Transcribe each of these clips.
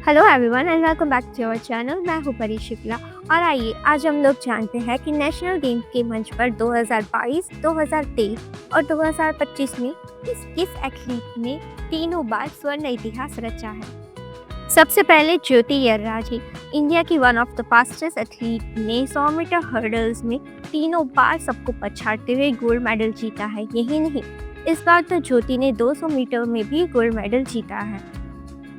Hello everyone and welcome back to our channel. मैं हूं परी शुक्ला और आइए आज हम लोग जानते हैं कि नेशनल गेम्स के मंच पर 2022, 2023 और 2025 में किस एथलीट ने तीनों बार स्वर्ण इतिहास रचा है। सबसे पहले ज्योति यर्राजी, इंडिया की one of the fastest athlete ने 100 मीटर हर्डल्स में तीनों बार सबको पछाड़ते हुए गोल्ड मेडल जीता है। यही नहीं, इस बार तो ज्योति ने 200 मीटर में भी गोल्ड मेडल जीता है।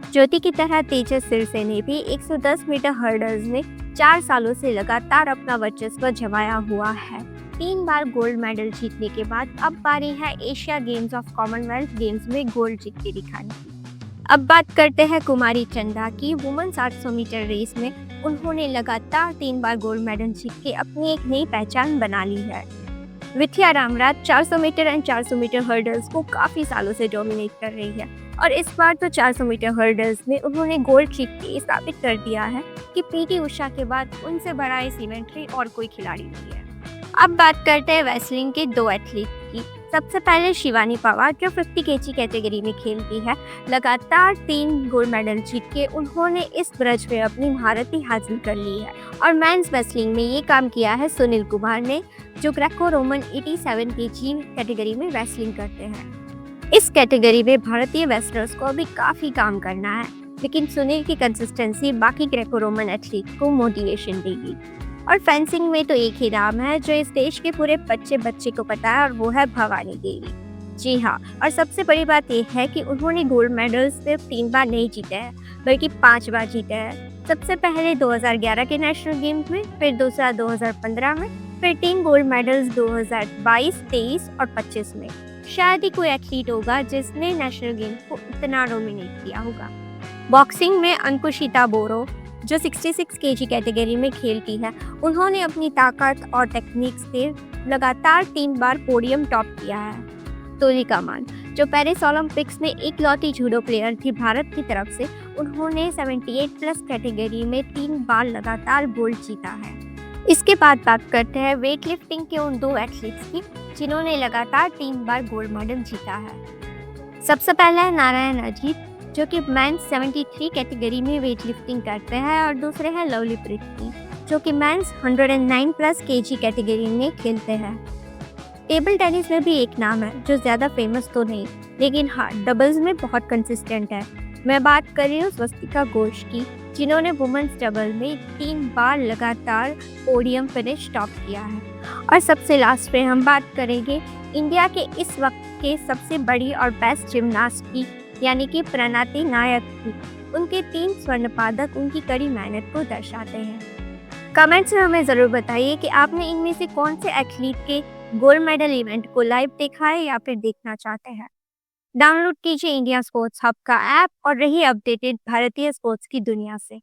ज्योति की तरह तेजस सिरसे ने भी 110 मीटर हर्डल्स में 4 सालों से लगातार अपना वर्चस्व जमाया हुआ है। 3 बार गोल्ड मेडल जीतने के बाद अब बारी है एशिया गेम्स और कॉमनवेल्थ गेम्स में गोल्ड जीत के दिखाने की। अब बात करते हैं कुमारी चंदा की। वुमेन्स 800 मीटर रेस में उन्होंने लगातार 3 बार गोल्ड मेडल जीत के अपनी एक नई पहचान बना ली है। Vidya Ramraj 400 metre and 400 metre hurdles को काफ़ी सालों से डोमिनेट कर रही है और इस बार तो 400 मीटर हर्डल्स में उन्होंने गोल्ड जीत के साबित कर दिया है कि पीटी उषा के बाद उनसे बड़ा इस इवेंट में और कोई खिलाड़ी नहीं है। अब बात करते हैं रेसलिंग के 2 एथलीट की। सबसे पहले शिवानी पवार जो 50 केजी कैटेगरी में खेलती है, लगातार 3 गोल्ड मेडल जीत के उन्होंने इस ब्रज में अपनी महारती हासिल कर ली है। और मेंस रेसलिंग में ये काम किया है सुनील कुमार ने, जो ग्रेको रोमन 87 केजी कैटेगरी में रेसलिंग करते हैं। इस कैटेगरी में भारतीय रेसलर्स को अभी काफ़ी काम करना है, लेकिन सुनील की कंसिस्टेंसी बाकी ग्रेको रोमन एथलीट को मोटिवेशन देगी। और फेंसिंग में तो एक ही नाम है जो इस देश के पूरे बच्चे को पता है, और वो है भवानी देवी। जी हाँ, और सबसे बड़ी बात यह है कि उन्होंने गोल्ड मेडल सिर्फ 3 बार नहीं जीते हैं, बल्कि 5 बार जीते हैं। सबसे पहले 2011 के नेशनल गेम्स में, फिर दूसरा 2015 में, फिर 3 गोल्ड मेडल्स 2022, 23 और 25 में। शायद ही कोई एथलीट होगा जिसने नेशनल गेम्स को इतना डोमिनेट किया होगा। बॉक्सिंग में अंकुशिता बोरो जो 66 केजी कैटेगरी में खेलती है, उन्होंने अपनी ताकत और टेक्निक से लगातार 3 बार पोडियम टॉप किया है। तुलिका मान जो पेरिस ओलंपिक्स में इकलौती जूडो प्लेयर थी भारत की तरफ से, उन्होंने 78 प्लस कैटेगरी में 3 बार लगातार गोल्ड जीता है। इसके बाद बात करते हैं वेट लिफ्टिंग के उन 2 एथलीट्स की जिन्होंने लगातार 3 बार गोल्ड मेडल जीता है। सबसे पहला है नारायण अजीत जो कि मेंस 73 कैटेगरी में वेट लिफ्टिंग करते हैं, और दूसरे हैं लवली पृथ्वी जो कि मेंस 109 प्लस केजी कैटेगरी में खेलते हैं। टेबल टेनिस में भी एक नाम है जो ज़्यादा फेमस तो नहीं, लेकिन हाँ डबल्स में बहुत कंसिस्टेंट है। मैं बात कर रही हूँ स्वस्तिका घोष की, जिन्होंने वुमेन्स डबल में 3 बार लगातार पोडियम फिनिश टॉप किया है। और सबसे लास्ट में हम बात करेंगे इंडिया के इस वक्त के सबसे बड़ी और बेस्ट जिम्नास्ट की, यानी कि प्रणति नायक की। उनके 3 स्वर्ण पदक उनकी कड़ी मेहनत को दर्शाते हैं। कमेंट्स में हमें ज़रूर बताइए कि आपने इनमें से कौन से एथलीट के गोल्ड मेडल इवेंट को लाइव देखा है या फिर देखना चाहते हैं। डाउनलोड कीजिए इंडिया स्पोर्ट्स हब का ऐप और रहिए अपडेटेड भारतीय स्पोर्ट्स की दुनिया से।